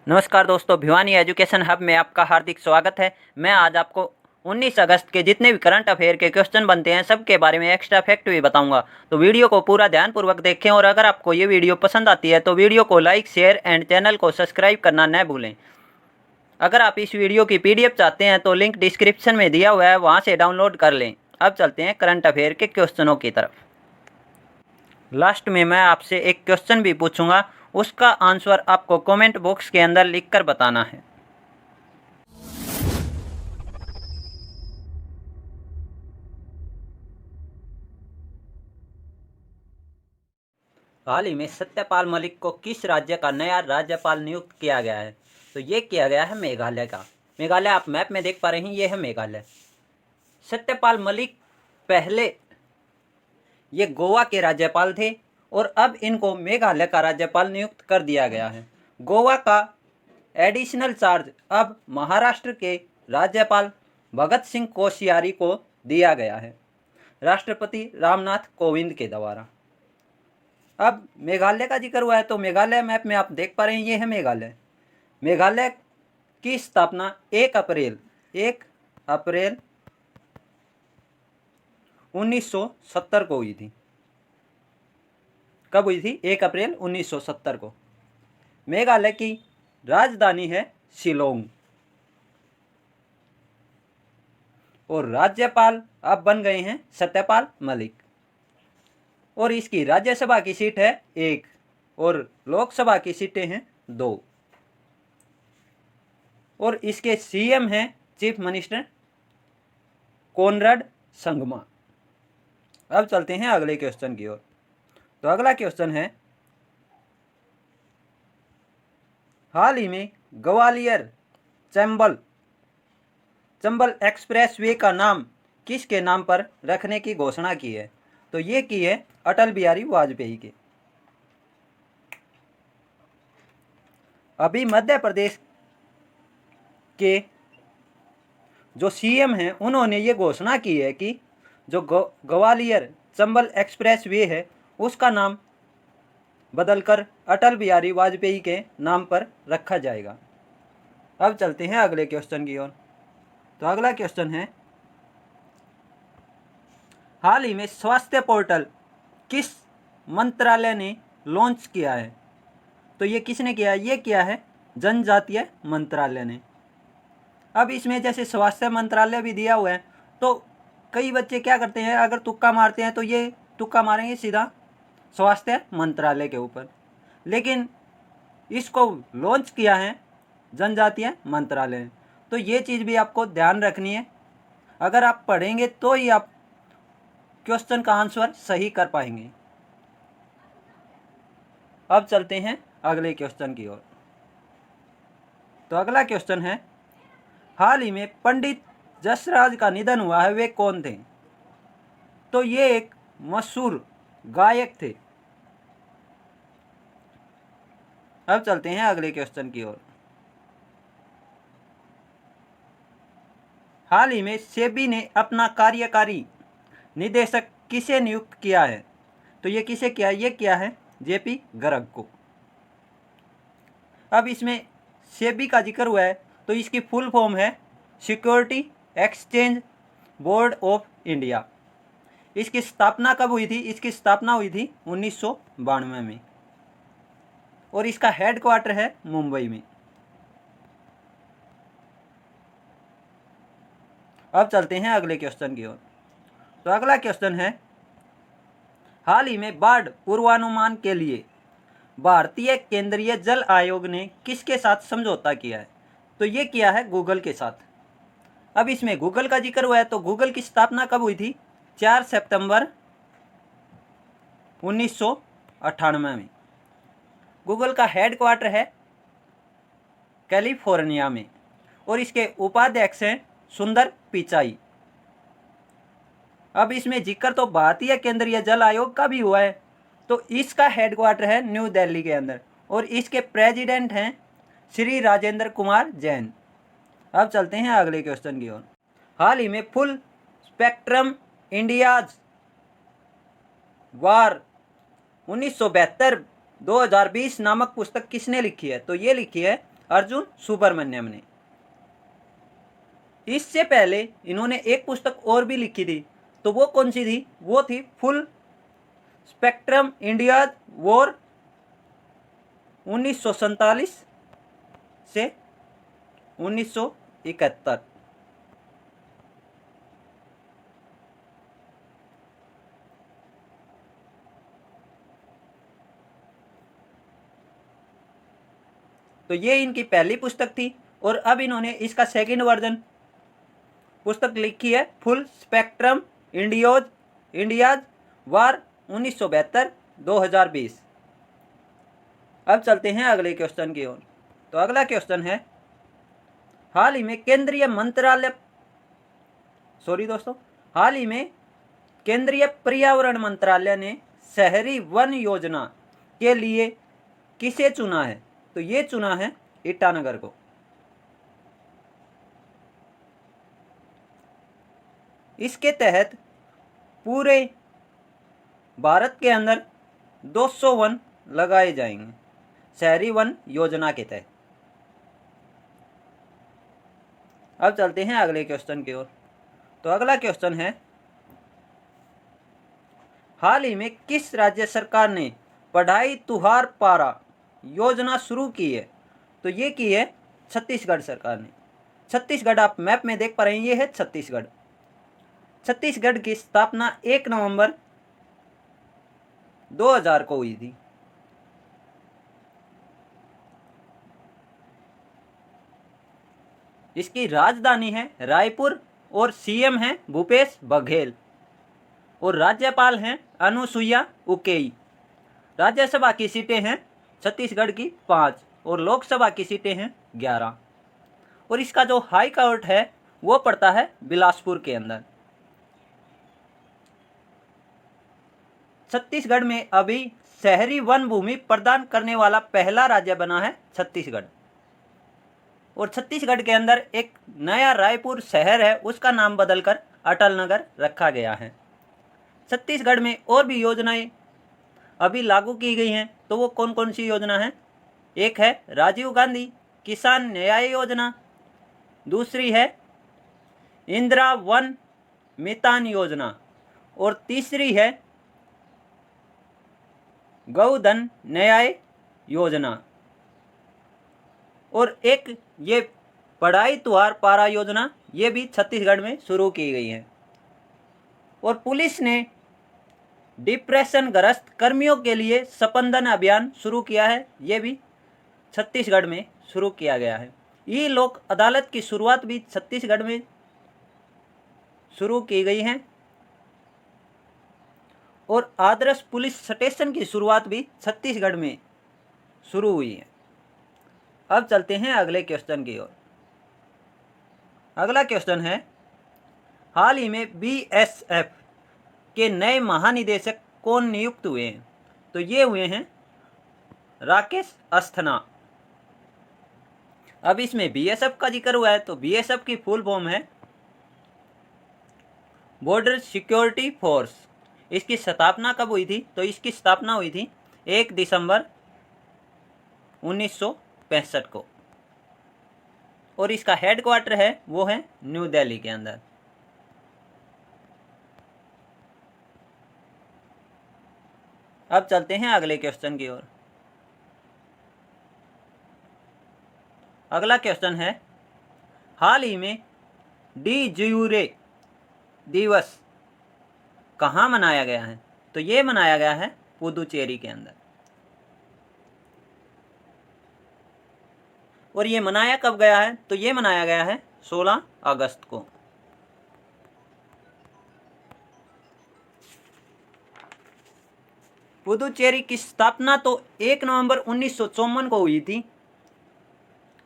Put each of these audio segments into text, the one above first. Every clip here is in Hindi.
नमस्कार दोस्तों, भिवानी एजुकेशन हब में आपका हार्दिक स्वागत है। मैं आज आपको 19 अगस्त के जितने भी करंट अफेयर के क्वेश्चन बनते हैं सब के बारे में एक्स्ट्रा फैक्ट भी बताऊंगा। तो वीडियो को पूरा ध्यानपूर्वक देखें और अगर आपको ये वीडियो पसंद आती है तो वीडियो को लाइक, शेयर एंड चैनल को सब्सक्राइब करना न भूलें। अगर आप इस वीडियो की PDF चाहते हैं तो लिंक डिस्क्रिप्शन में दिया हुआ है, वहाँ से डाउनलोड कर लें। अब चलते हैं करंट अफेयर के क्वेश्चनों की तरफ। लास्ट में मैं आपसे एक क्वेश्चन भी पूछूंगा, उसका आंसर आपको कमेंट बॉक्स के अंदर लिखकर बताना है। हाल ही में सत्यपाल मलिक को किस राज्य का नया राज्यपाल नियुक्त किया गया है? तो ये किया गया है मेघालय का। मेघालय आप मैप में देख पा रहे हैं, ये है मेघालय। सत्यपाल मलिक पहले ये गोवा के राज्यपाल थे और अब इनको मेघालय का राज्यपाल नियुक्त कर दिया गया है। गोवा का एडिशनल चार्ज अब महाराष्ट्र के राज्यपाल भगत सिंह कोश्यारी को दिया गया है, राष्ट्रपति रामनाथ कोविंद के द्वारा। अब मेघालय का जिक्र हुआ है तो मेघालय मैप में आप देख पा रहे हैं, ये है मेघालय। मेघालय की स्थापना 1 अप्रैल 1970 को हुई थी। कब हुई थी? 1 अप्रैल 1970 को। मेघालय की राजधानी है शिलोंग और राज्यपाल अब बन गए हैं सत्यपाल मलिक। और इसकी राज्यसभा की सीट है 1 और लोकसभा की सीटें हैं 2। और इसके CM हैं चीफ मिनिस्टर कोनराड संगमा। अब चलते हैं अगले क्वेश्चन की ओर। तो अगला क्वेश्चन है, हाल ही में ग्वालियर चंबल एक्सप्रेस वे का नाम किसके नाम पर रखने की घोषणा की है? तो ये की है अटल बिहारी वाजपेयी के। अभी मध्य प्रदेश के जो CM हैं उन्होंने ये घोषणा की है कि जो ग्वालियर चंबल एक्सप्रेस वे है उसका नाम बदलकर अटल बिहारी वाजपेयी के नाम पर रखा जाएगा। अब चलते हैं अगले क्वेश्चन की ओर। तो अगला क्वेश्चन है, हाल ही में स्वास्थ्य पोर्टल किस मंत्रालय ने लॉन्च किया है? तो ये किसने किया है? ये किया है जनजातीय मंत्रालय ने। अब इसमें जैसे स्वास्थ्य मंत्रालय भी दिया हुआ है तो कई बच्चे क्या करते हैं, अगर तुक्का मारते हैं तो ये तुक्का मारेंगे सीधा स्वास्थ्य मंत्रालय के ऊपर, लेकिन इसको लॉन्च किया है जनजातीय मंत्रालय ने। तो ये चीज़ भी आपको ध्यान रखनी है। अगर आप पढ़ेंगे तो ही आप क्वेश्चन का आंसर सही कर पाएंगे। अब चलते हैं अगले क्वेश्चन की ओर। तो अगला क्वेश्चन है, हाल ही में पंडित जसराज का निधन हुआ है, वे कौन थे? तो ये एक मशहूर गायक थे। अब चलते हैं अगले क्वेश्चन की ओर। हाल ही में सेबी ने अपना कार्यकारी निदेशक किसे नियुक्त किया है? तो ये किसे किया? ये किया है JP गर्ग को। अब इसमें सेबी का जिक्र हुआ है तो इसकी फुल फॉर्म है security exchange board of India. इसकी स्थापना कब हुई थी? इसकी स्थापना हुई थी 1992 में और इसका हेडक्वार्टर है मुंबई में। अब चलते हैं अगले क्वेश्चन की ओर। तो अगला क्वेश्चन है, हाल ही में बाढ़ पूर्वानुमान के लिए भारतीय केंद्रीय जल आयोग ने किसके साथ समझौता किया है? तो ये किया है गूगल के साथ। अब इसमें गूगल का जिक्र हुआ है तो गूगल की स्थापना कब हुई थी? 4 सितंबर 1998 में। गूगल का हेडक्वार्टर है कैलिफोर्निया में और इसके उपाध्यक्ष हैं सुंदर पिचाई। अब इसमें जिक्र तो भारतीय केंद्रीय जल आयोग का भी हुआ है तो इसका हेडक्वार्टर है न्यू दिल्ली के अंदर और इसके प्रेसिडेंट हैं श्री राजेंद्र कुमार जैन। अब चलते हैं अगले क्वेश्चन की ओर। हाल ही में फुल स्पेक्ट्रम इंडियाज वार 1972-2020 नामक पुस्तक किसने लिखी है? तो ये लिखी है अर्जुन सुब्रमण्यम ने। इससे पहले इन्होंने एक पुस्तक और भी लिखी थी, तो वो कौन सी थी? वो थी फुल स्पेक्ट्रम इंडिया वॉर 1947 से 1971। तो ये इनकी पहली पुस्तक थी और अब इन्होंने इसका सेकंड वर्जन पुस्तक लिखी है, फुल स्पेक्ट्रम इंडियाज वार 1972-2020। अब चलते हैं अगले क्वेश्चन की ओर। तो अगला क्वेश्चन है, हाल ही में केंद्रीय पर्यावरण मंत्रालय ने शहरी वन योजना के लिए किसे चुना है? तो ये चुना है ईटानगर को। इसके तहत पूरे भारत के अंदर 200 वन लगाए जाएंगे शहरी वन योजना के तहत। अब चलते हैं अगले क्वेश्चन की ओर। तो अगला क्वेश्चन है, हाल ही में किस राज्य सरकार ने पढ़ाई तुहार पारा योजना शुरू की है? तो ये की है छत्तीसगढ़ सरकार ने। छत्तीसगढ़ आप मैप में देख पा रहे हैं, ये है छत्तीसगढ़। छत्तीसगढ़ की स्थापना 1 नवंबर 2000 को हुई थी। इसकी राजधानी है रायपुर और सीएम हैं भूपेश बघेल और राज्यपाल हैं अनुसुईया उकेई। राज्यसभा की सीटें हैं छत्तीसगढ़ की 5 और लोकसभा की सीटें हैं 11। और इसका जो हाई कोर्ट है वो पड़ता है बिलासपुर के अंदर। छत्तीसगढ़ में अभी शहरी वन भूमि प्रदान करने वाला पहला राज्य बना है छत्तीसगढ़। और छत्तीसगढ़ के अंदर एक नया रायपुर शहर है, उसका नाम बदलकर अटल नगर रखा गया है। छत्तीसगढ़ में और भी योजनाएं अभी लागू की गई हैं, तो वो कौन कौन सी योजना है? एक है राजीव गांधी किसान न्याय योजना, दूसरी है इंदिरा वन मितान योजना और तीसरी है गौधन न्याय योजना। और एक ये पढ़ाई तुहार पारा योजना, ये भी छत्तीसगढ़ में शुरू की गई है। और पुलिस ने डिप्रेशन ग्रस्त कर्मियों के लिए स्पंदन अभियान शुरू किया है, ये भी छत्तीसगढ़ में शुरू किया गया है। ये लोक अदालत की शुरुआत भी छत्तीसगढ़ में शुरू की गई है और आदर्श पुलिस स्टेशन की शुरुआत भी छत्तीसगढ़ में शुरू हुई है। अब चलते हैं अगले क्वेश्चन की ओर। अगला क्वेश्चन है, हाल ही में बीएसएफ के नए महानिदेशक कौन नियुक्त हुए हैं? तो ये हुए हैं राकेश अस्थना। अब इसमें बीएसएफ का जिक्र हुआ है, तो बीएसएफ की फुल फॉर्म है बॉर्डर सिक्योरिटी फोर्स। इसकी स्थापना कब हुई थी? तो इसकी स्थापना हुई थी 1 दिसंबर 1965 को और इसका हेडक्वार्टर है वो है न्यू दिल्ली के अंदर। अब चलते हैं अगले क्वेश्चन की ओर। अगला क्वेश्चन है, हाल ही में डी ज्यूरे दिवस कहाँ मनाया गया है? तो ये मनाया गया है पुदुचेरी के अंदर। और ये मनाया कब गया है? तो ये मनाया गया है 16 अगस्त को। पुदुचेरी की स्थापना तो 1 नवंबर 1954 को हुई थी।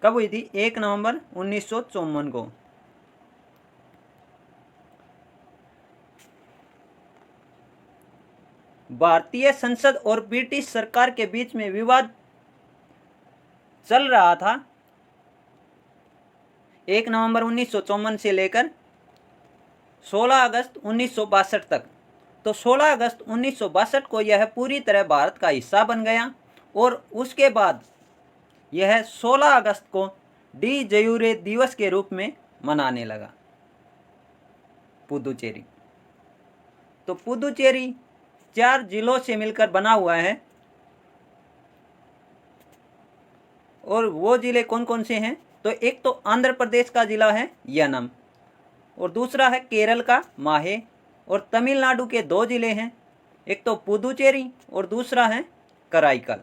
कब हुई थी? 1 नवंबर 1954 को। भारतीय संसद और ब्रिटिश सरकार के बीच में विवाद चल रहा था 1 नवंबर 1954 से लेकर 16 अगस्त 1962 तक। तो 16 अगस्त 1962 को यह पूरी तरह भारत का हिस्सा बन गया और उसके बाद यह 16 अगस्त को डी जयूरे दिवस के रूप में मनाने लगा पुदुचेरी। तो पुदुचेरी 4 जिलों से मिलकर बना हुआ है, और वो जिले कौन कौन से हैं? तो एक तो आंध्र प्रदेश का जिला है यनम, और दूसरा है केरल का माहे, और तमिलनाडु के 2 जिले हैं, एक तो पुदुचेरी और दूसरा है कराईकल।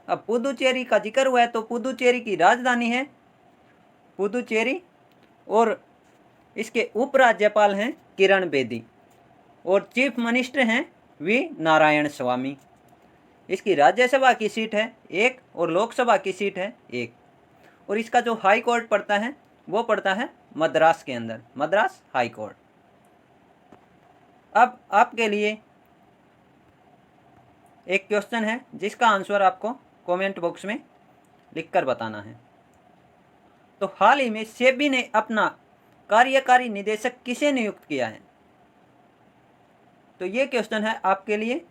अब पुदुचेरी का जिक्र हुआ है तो पुदुचेरी की राजधानी है पुदुचेरी, और इसके उपराज्यपाल हैं किरण बेदी, और चीफ मिनिस्टर हैं वी नारायण स्वामी। इसकी राज्यसभा की सीट है 1 और लोकसभा की सीट है 1, और इसका जो हाई कोर्ट पड़ता है वो पड़ता है मद्रास के अंदर, मद्रास हाई कोर्ट। अब आपके लिए एक क्वेश्चन है जिसका आंसर आपको कमेंट बॉक्स में लिखकर बताना है। तो हाल ही में सेबी ने अपना कार्यकारी निदेशक किसे नियुक्त किया है? तो ये क्वेश्चन है आपके लिए,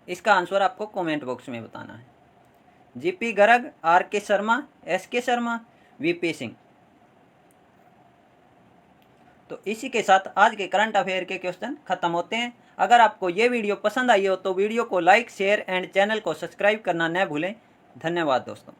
इसका आंसर आपको कमेंट बॉक्स में बताना है। GP Garg, RK. Sharma, SK. Sharma, VP Singh. तो इसी के साथ आज के करंट अफेयर के क्वेश्चन खत्म होते हैं। अगर आपको ये वीडियो पसंद आई हो तो वीडियो को लाइक, शेयर एंड चैनल को सब्सक्राइब करना न भूलें। धन्यवाद दोस्तों।